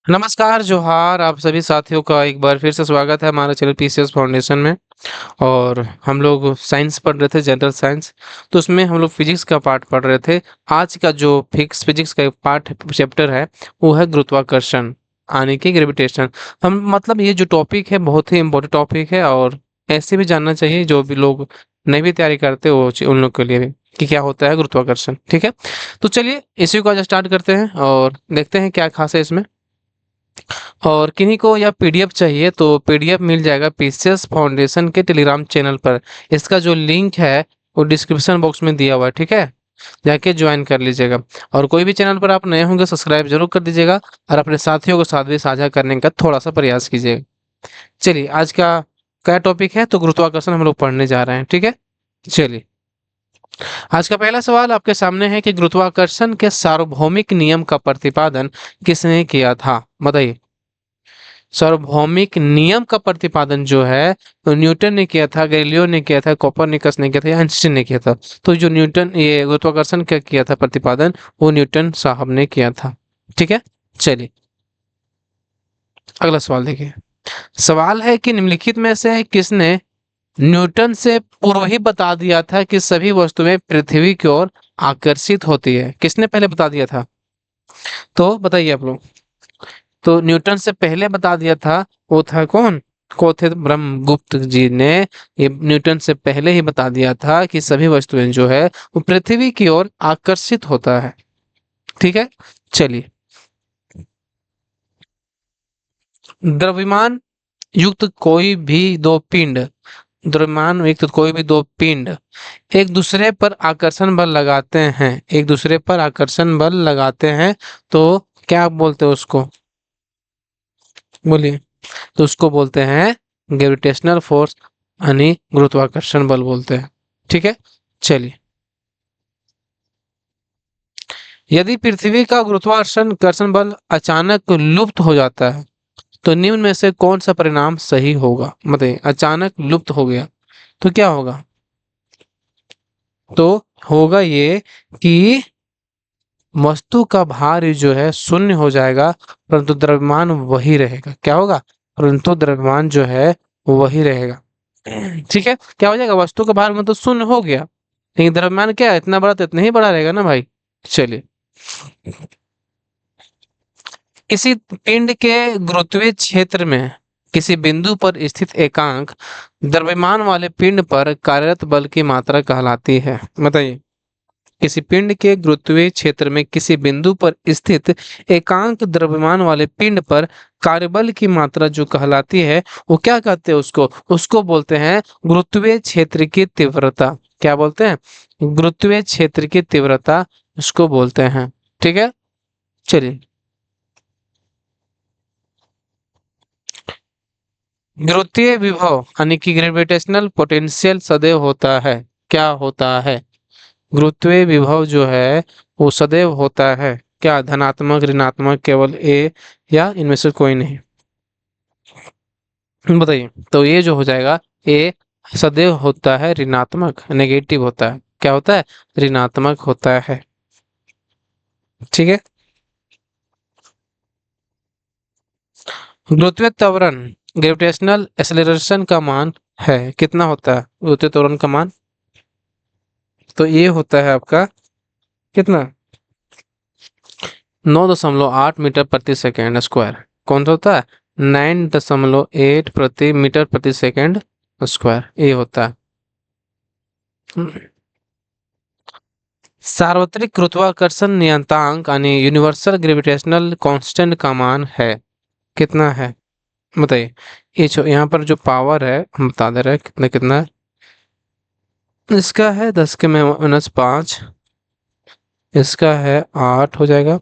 नमस्कार, जोहार आप सभी साथियों का एक बार फिर से स्वागत है हमारे चैनल पीसीएस फाउंडेशन में। और हम लोग साइंस पढ़ रहे थे, जनरल साइंस। तो उसमें हम लोग फिजिक्स का पार्ट पढ़ रहे थे। आज का जो फिजिक्स का एक पार्ट चैप्टर है वो है गुरुत्वाकर्षण, यानी कि ग्रेविटेशन। हम मतलब ये जो टॉपिक है बहुत ही इम्पोर्टेंट टॉपिक है, और ऐसे भी जानना चाहिए जो भी लोग नई भी तैयारी करते हो उन लोग के लिए भी, कि क्या होता है गुरुत्वाकर्षण। ठीक है, तो चलिए इसी को आज स्टार्ट करते हैं और देखते हैं क्या खास है इसमें। और किन्हीं को या पीडीएफ चाहिए तो पीडीएफ मिल जाएगा पीसीएस फाउंडेशन के टेलीग्राम चैनल पर। इसका जो लिंक है वो डिस्क्रिप्शन बॉक्स में दिया हुआ है, ठीक है। जाके ज्वाइन कर लीजिएगा। और कोई भी चैनल पर आप नए होंगे सब्सक्राइब जरूर कर दीजिएगा, और अपने साथियों के साथ भी साझा करने का थोड़ा सा प्रयास कीजिएगा। चलिए आज का क्या टॉपिक है, तो गुरुत्वाकर्षण हम लोग पढ़ने जा रहे हैं, ठीक है। चलिए, आज का पहला सवाल आपके सामने है कि गुरुत्वाकर्षण के सार्वभौमिक नियम का प्रतिपादन किसने किया था, बताइए। सार्वभौमिक नियम का प्रतिपादन जो है तो न्यूटन ने किया था, गैलीलियो ने किया था, कोपरनिकस ने किया था या आइंस्टीन ने किया था। तो जो न्यूटन ये गुरुत्वाकर्षण का किया था प्रतिपादन, वो न्यूटन साहब ने किया था, ठीक है। चलिए अगला सवाल देखिए। सवाल है कि निम्नलिखित में से किसने न्यूटन से पूर्व ही बता दिया था कि सभी वस्तुएं पृथ्वी की ओर आकर्षित होती है। किसने पहले बता दिया था, तो बताइए आप लोग। तो न्यूटन से पहले बता दिया था, वो था कौन? को थे ब्रह्मगुप्त जी ने। ये न्यूटन से पहले ही बता दिया था कि सभी वस्तुएं जो है वो पृथ्वी की ओर आकर्षित होता है, ठीक है। चलिए, द्रव्यमान युक्त कोई भी दो पिंड, द्रव्यमान युक्त कोई भी दो पिंड एक दूसरे पर आकर्षण बल लगाते हैं, एक दूसरे पर आकर्षण बल लगाते हैं, तो क्या बोलते हैं उसको, बोलिए। तो उसको बोलते हैं ग्रेविटेशनल फोर्स, यानी गुरुत्वाकर्षण बल बोलते हैं, ठीक है। चलिए, यदि पृथ्वी का गुरुत्वाकर्षण कर्षण बल अचानक लुप्त हो जाता है तो निम्न में से कौन सा परिणाम सही होगा, बताइए। अचानक लुप्त हो गया तो क्या होगा, तो होगा ये कि वस्तु का भार जो है शून्य हो जाएगा, परंतु द्रव्यमान वही रहेगा। क्या होगा, परंतु द्रव्यमान जो है वही रहेगा, ठीक है। क्या हो जाएगा, वस्तु का भार मतलब शून्य हो गया, लेकिन द्रव्यमान क्या है, इतना बड़ा तो इतना ही बड़ा रहेगा ना भाई। चलिए, किसी पिंड के गुरुत्वीय क्षेत्र में किसी बिंदु पर स्थित एकांक द्रव्यमान वाले पिंड पर कार्यरत बल की मात्रा कहलाती है, बताइए। किसी पिंड के गुरुत्वीय क्षेत्र में किसी बिंदु पर स्थित एकांक द्रव्यमान वाले पिंड पर कार्यबल की मात्रा जो कहलाती है, वो क्या कहते हैं उसको, उसको बोलते हैं गुरुत्वीय क्षेत्र की तीव्रता। क्या बोलते हैं, गुरुत्वीय क्षेत्र की तीव्रता उसको बोलते हैं, ठीक है। चलिए, गुरुत्वीय विभव यानी कि ग्रेविटेशनल पोटेंशियल सदैव होता है, क्या होता है, गुरुत्वीय विभव जो है वो सदैव होता है, क्या धनात्मक ऋणात्मक केवल ए, या इनमें से कोई नहीं, बताइए। तो ये जो हो जाएगा ए सदैव होता है ऋणात्मक, नेगेटिव होता है, क्या होता है, ऋणात्मक होता है, ठीक है। गुरुत्वीय त्वरण ग्रेविटेशनल एक्सेलरेशन का मान है, कितना होता है गुरुत्वीय त्वरण का मान, तो ये होता है आपका कितना, 9.8 मीटर प्रति सेकेंड स्क्वायर। कौन सा होता है, 9.8 प्रति मीटर प्रति सेकेंड स्क्वायर, ये होता है। सार्वत्रिक गुरुत्वाकर्षण नियतांक यानी यूनिवर्सल ग्रेविटेशनल कांस्टेंट का मान है, कितना है, बताइए। ये यहाँ पर जो पावर है हम बता दे रहे हैं कितना कितना है। इसका है 10⁻⁵, इसका है 8 हो जाएगा,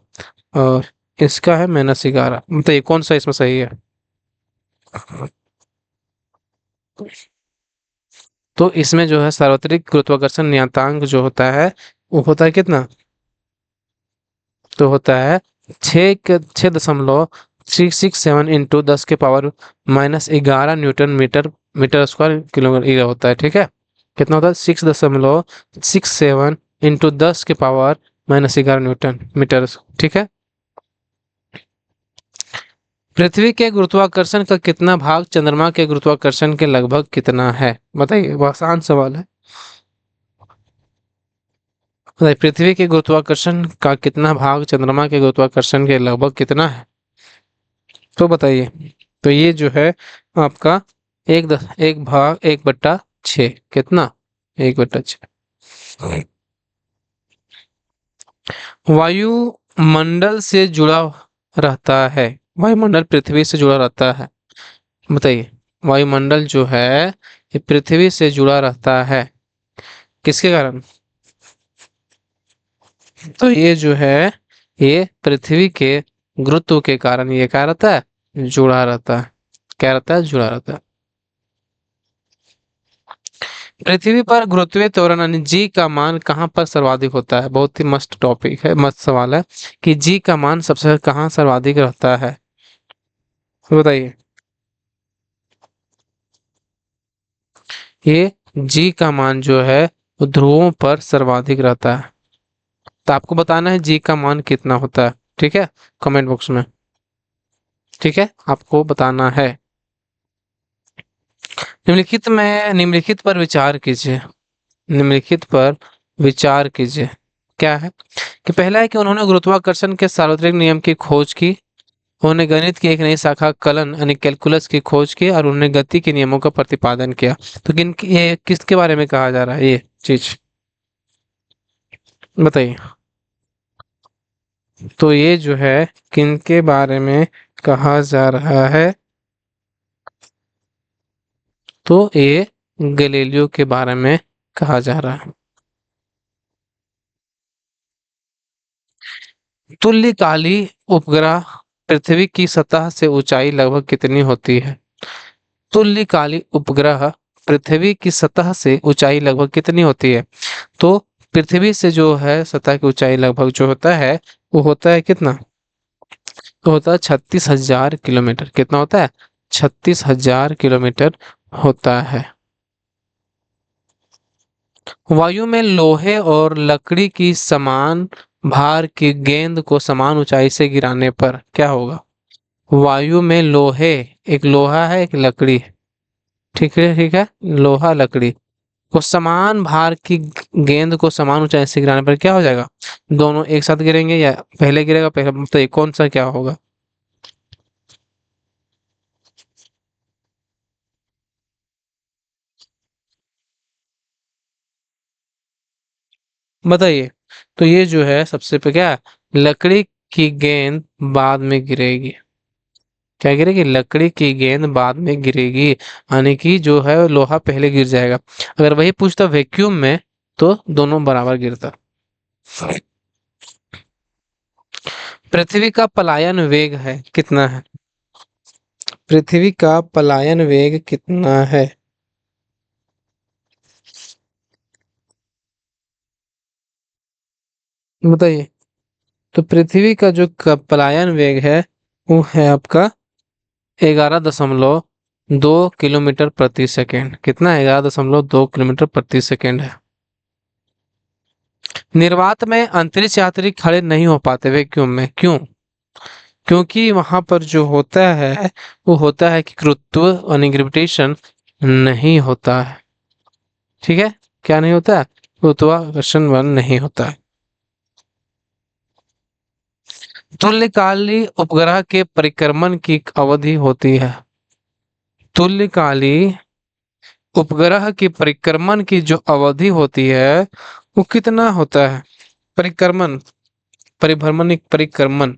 और इसका है -11। बताइए कौन सा इसमें सही है। तो इसमें जो है सार्वत्रिक गुरुत्वाकर्षण नियतांक जो होता है वो होता है कितना, तो होता है 6.667 into 10⁻⁻11 newton metre metre square kilometre ये होता है, ठीक है। कितना होता है, 6.67 इंटू 10⁻⁻11 न्यूटन मीटर, ठीक है। पृथ्वी के गुरुत्वाकर्षण का कितना भाग चंद्रमा के गुरुत्वाकर्षण के लगभग कितना है? बताइए, वो आसान सवाल है। बताइए, पृथ्वी के गुरुत्वाकर्षण का कितना भाग चंद्रमा के गुरुत्वाकर्षण के लगभग कितना है? तो बताइए। तो ये जो है आपका एक भाग 1/6 कितना? 1/6। वायुमंडल से जुड़ा रहता है। वायुमंडल पृथ्वी से जुड़ा रहता है। बताइए, वायुमंडल जो है ये पृथ्वी से जुड़ा रहता है किसके कारण? तो ये जो है ये पृथ्वी के गुरुत्व के कारण ये क्या रहता है? जुड़ा रहता है। क्या रहता है? जुड़ा रहता है। पृथ्वी पर गुरुत्वीय त्वरण यानी जी का मान कहाँ पर सर्वाधिक होता है? बहुत ही मस्त टॉपिक है, मस्त सवाल है कि जी का मान सबसे कहाँ सर्वाधिक रहता है? बताइए। ये जी का मान जो है वो ध्रुवों पर सर्वाधिक रहता है। तो आपको बताना है जी का मान कितना होता है, ठीक है? कमेंट बॉक्स में, ठीक है, आपको बताना है। निम्नलिखित पर विचार कीजिए। निम्नलिखित पर विचार कीजिए। क्या है कि पहला है कि उन्होंने गुरुत्वाकर्षण के सार्वत्रिक नियम की खोज की। उन्होंने गणित की एक नई शाखा कलन यानी कैलकुलस की खोज की और उन्होंने गति के नियमों का प्रतिपादन किया। तो ये किसके बारे में कहा जा रहा है ये चीज? बताइए। तो ये जो है किनके बारे में कहा जा रहा है? तो ये गैलीलियो के बारे में कहा जा रहा है। तुल्यकाली उपग्रह पृथ्वी की सतह से ऊंचाई लगभग कितनी होती है? तुल्यकाली उपग्रह पृथ्वी की सतह से ऊंचाई लगभग कितनी होती है? तो पृथ्वी से जो है सतह की ऊंचाई लगभग जो होता है वो होता है कितना? तो होता है 36,000 किलोमीटर। कितना होता है? 36,000 किलोमीटर होता है। वायु में लोहे और लकड़ी की समान भार की गेंद को समान ऊंचाई से गिराने पर क्या होगा? वायु में लोहे, एक लोहा है एक लकड़ी है, ठीक है, लोहा लकड़ी को समान भार की गेंद को समान ऊंचाई से गिराने पर क्या हो जाएगा? दोनों एक साथ गिरेंगे या पहले गिरेगा? पहले तो कौन सा क्या होगा? बताइए। तो ये जो है सबसे पे क्या है? लकड़ी की गेंद बाद में गिरेगी। क्या गिरेगी? लकड़ी की गेंद बाद में गिरेगी, यानी कि जो है लोहा पहले गिर जाएगा। अगर वही पूछता वैक्यूम में तो दोनों बराबर गिरता। पृथ्वी का पलायन वेग है कितना है? पृथ्वी का पलायन वेग कितना है? बताइए। तो पृथ्वी का जो पलायन वेग है वो है आपका 11.2 किलोमीटर प्रति सेकेंड। कितना है? 11.2 किलोमीटर प्रति सेकेंड है। निर्वात में अंतरिक्ष यात्री खड़े नहीं हो पाते वैक्यूम में, क्यों? क्योंकि वहां पर जो होता है वो होता है कि गुरुत्व यानी ग्रेविटेशन नहीं होता है। ठीक है, क्या नहीं होता है? गुरुत्वाकर्षण बल नहीं होता है। तुल्यकाली उपग्रह के परिक्रमण की अवधि होती है। तुल्यकाली उपग्रह की परिक्रमण की जो अवधि होती है वो कितना होता है? परिक्रमण, परिभ्रमण, एक परिक्रमण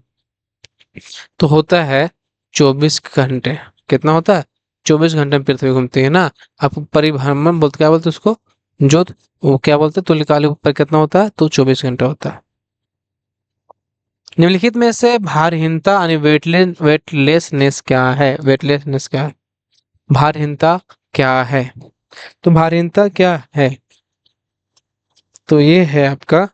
तो होता है 24 घंटे। कितना होता है? 24 घंटे में पृथ्वी घूमती है ना। आप परिभ्रमण बोलते, क्या बोलते उसको? जो वो क्या बोलते हैं, तुल्यकालिक पर कितना होता है? तो 24 घंटे होता है। निम्नलिखित में से भारहीनता यानी वेटलेसनेस क्या है? वेटलेसनेस क्या है? भारहीनता क्या है? तो भारहीनता क्या है? तो ये है आपका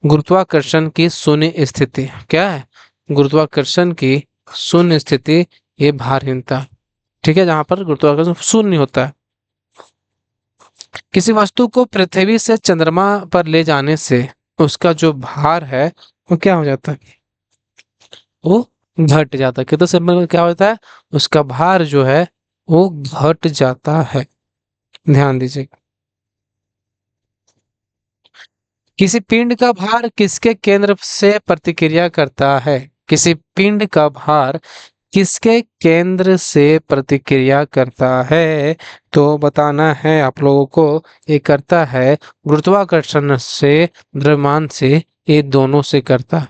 गुरुत्वाकर्षण की शून्य स्थिति। क्या है? गुरुत्वाकर्षण की शून्य स्थिति, ये भारहीनता। ठीक है, जहां पर गुरुत्वाकर्षण शून्य होता है। किसी वस्तु को पृथ्वी से चंद्रमा पर ले जाने से उसका जो भार है वो क्या हो जाता है? वो घट जाता है। कितना सिंपल में क्या होता है, उसका भार जो है वो घट जाता है। ध्यान दीजिए। किसी पिंड का भार किसके केंद्र से प्रतिक्रिया करता है? किसी पिंड का भार किसके केंद्र से प्रतिक्रिया करता है? तो बताना है आप लोगों को। ये करता है गुरुत्वाकर्षण से, द्रव्यमान से, ये दोनों से करता है।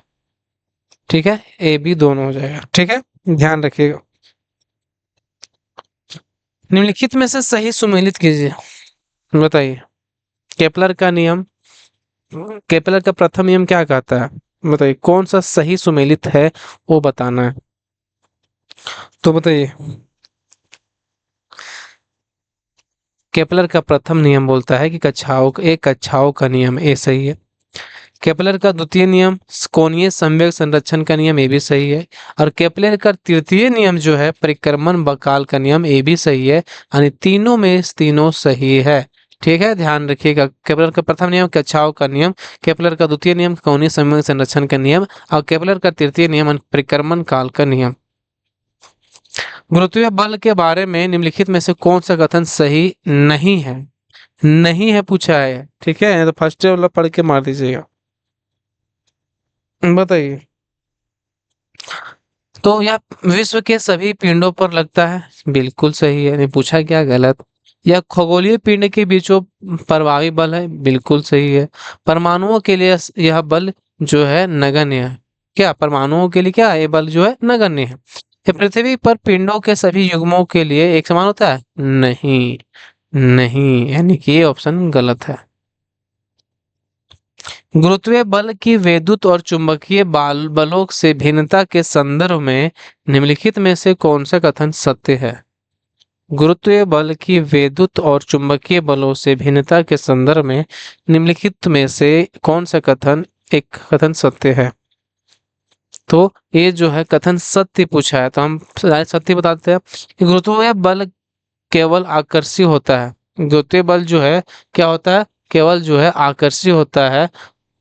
ठीक है, ए बी दोनों हो जाएगा। ठीक है, ध्यान रखिएगा। निम्नलिखित में से सही सुमेलित कीजिए। बताइए। केपलर का नियम, केपलर का प्रथम नियम क्या कहता है? बताइए कौन सा सही सुमेलित है, वो बताना है। तो बताइए। केपलर का प्रथम नियम बोलता है कि कक्षाओं का नियम, ए सही है। केपलर का द्वितीय नियम कोणीय संवेग संरक्षण का नियम, ये भी सही है। और केपलर का तृतीय नियम जो है परिक्रमण बकाल का नियम, ये भी सही है। यानी तीनों में तीनों सही है। ठीक है, ध्यान रखिएगा। केपलर का प्रथम नियम कक्षाओं का नियम, केपलर का द्वितीय नियम कोणीय संवेग संरक्षण का नियम, और केपलर का तृतीय नियम परिक्रमण काल का नियम। गुरुत्वीय बल के बारे में निम्नलिखित में से कौन सा कथन सही नहीं है? नहीं है पूछा है, ठीक है, तो फर्स्ट वाला पढ़ के मार दीजिएगा। बताइए। तो यह विश्व के सभी पिंडों पर लगता है, बिल्कुल सही है। नहीं पूछा क्या गलत। यह खगोलीय पिंड के बीचों प्रभावी बल है, बिल्कुल सही है। परमाणुओं के लिए यह बल जो है नगण्य है। क्या परमाणुओं के लिए क्या ये बल जो है नगण्य है? ये पृथ्वी पर पिंडों के सभी युग्मों के लिए एक समान होता है? नहीं, नहीं, यानी कि ये ऑप्शन गलत है। गुरुत्वीय बल की वैद्युत और चुंबकीय बलों से भिन्नता के संदर्भ में निम्नलिखित में से कौन सा कथन सत्य है? गुरुत्वीय बल की वैद्युत और चुंबकीय बलों से भिन्नता के संदर्भ में निम्नलिखित में से कौन सा कथन एक कथन सत्य है? तो ये जो है कथन सत्य पूछा है, तो हम सत्य बताते हैं कि गुरुत्वीय बल केवल आकर्षी होता है। गुरुत्वीय बल जो है क्या होता है? केवल जो है आकर्षी होता है।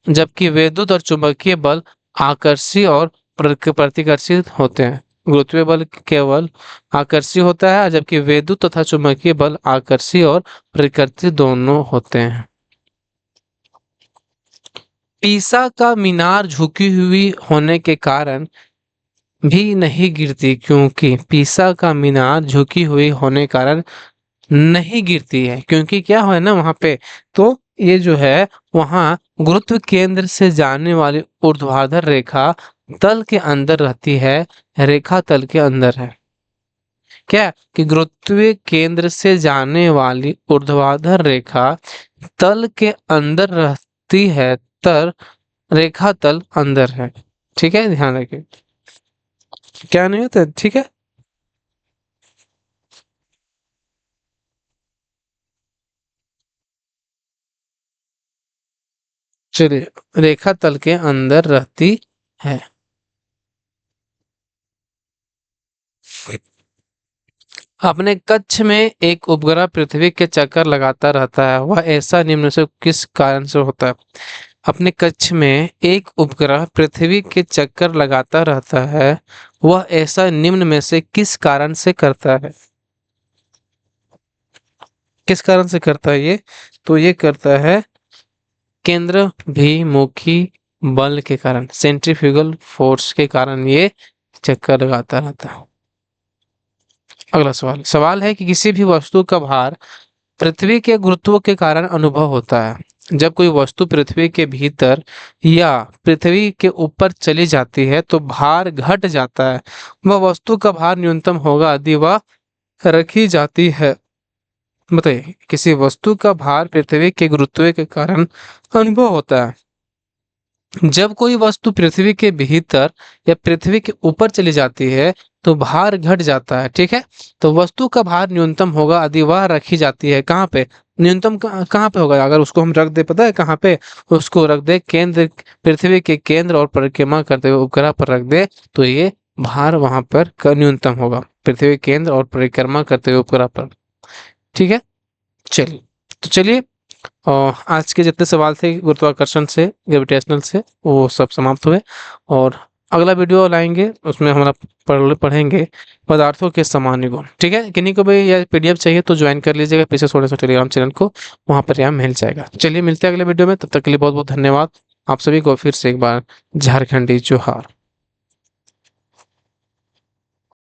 जबकि विद्युत और चुंबकीय बल आकर्षी और प्रतिकर्षी होते हैं। गुरुत्वीय बल केवल आकर्षी होता है, जबकि विद्युत तथा चुंबकीय बल आकर्षी और प्रतिकर्षी दोनों होते हैं। पीसा का मीनार झुकी हुई होने के कारण भी नहीं गिरती, क्योंकि पीसा का मीनार झुकी हुई होने के कारण नहीं गिरती है, क्योंकि क्या है ना वहां पे, तो ये जो है वहां गुरुत्व केंद्र से जाने वाली ऊर्ध्वाधर रेखा तल के अंदर रहती है। रेखा तल के अंदर है। क्या कि गुरुत्वीय केंद्र से जाने वाली ऊर्ध्वाधर रेखा तल के अंदर रहती है, तर रेखा तल अंदर है। ठीक है, ध्यान रखिए। क्या नहीं होता, ठीक है। चलिए, रेखा तल के अंदर रहती है। अपने कक्ष में एक उपग्रह पृथ्वी के चक्कर लगाता रहता है, वह ऐसा निम्न से किस कारण से होता है? अपने कक्ष में एक उपग्रह पृथ्वी के चक्कर लगाता रहता है, वह ऐसा निम्न में से किस कारण से करता है? किस कारण से करता है ये? तो ये करता है केंद्रभिमुखी बल के कारण, सेंट्रीफ्यूगल फोर्स के कारण ये चक्कर लगाता रहता है। अगला सवाल सवाल है कि किसी भी वस्तु का भार पृथ्वी के गुरुत्व के कारण अनुभव होता है। जब कोई वस्तु पृथ्वी के भीतर या पृथ्वी के ऊपर चली जाती है तो भार घट जाता है। वह वस्तु का भार न्यूनतम होगा यदि वह रखी जाती है। बताइए, किसी वस्तु का भार पृथ्वी के गुरुत्व के कारण अनुभव होता है जब कोई वस्तु पृथ्वी के भीतर या पृथ्वी के ऊपर चली जाती है तो भार घट जाता है। ठीक है, तो वस्तु का भार न्यूनतम होगा यदि वह रखी जाती है। कहाँ पे न्यूनतम, कहाँ पे होगा? अगर उसको हम रख दे, पता है कहाँ पे? उसको रख दे केंद्र, पृथ्वी के केंद्र और परिक्रमा करते हुए उपग्रह पर रख दे, तो ये भार वहां पर न्यूनतम होगा, पृथ्वी केंद्र और परिक्रमा करते हुए उपग्रह पर। ठीक है, चलिए। तो चलिए, और आज के जितने सवाल थे गुरुत्वाकर्षण से, ग्रेविटेशनल से, वो सब समाप्त हुए। और अगला वीडियो लाएँगे, उसमें हमारा पढ़ेंगे पदार्थों के सामान्य गुण, ठीक है? किन्हीं को भी यह पीडीएफ चाहिए तो जॉइन कर लीजिएगा पीसीएस फाउंडेशन टेलीग्राम चैनल को, वहाँ पर यहाँ मिल जाएगा। चलिए मिलते हैं अगले वीडियो में, तब तक के लिए बहुत-बहुत धन्यवाद। आप सभी को फिर से एक बार झारखंडी जोहार।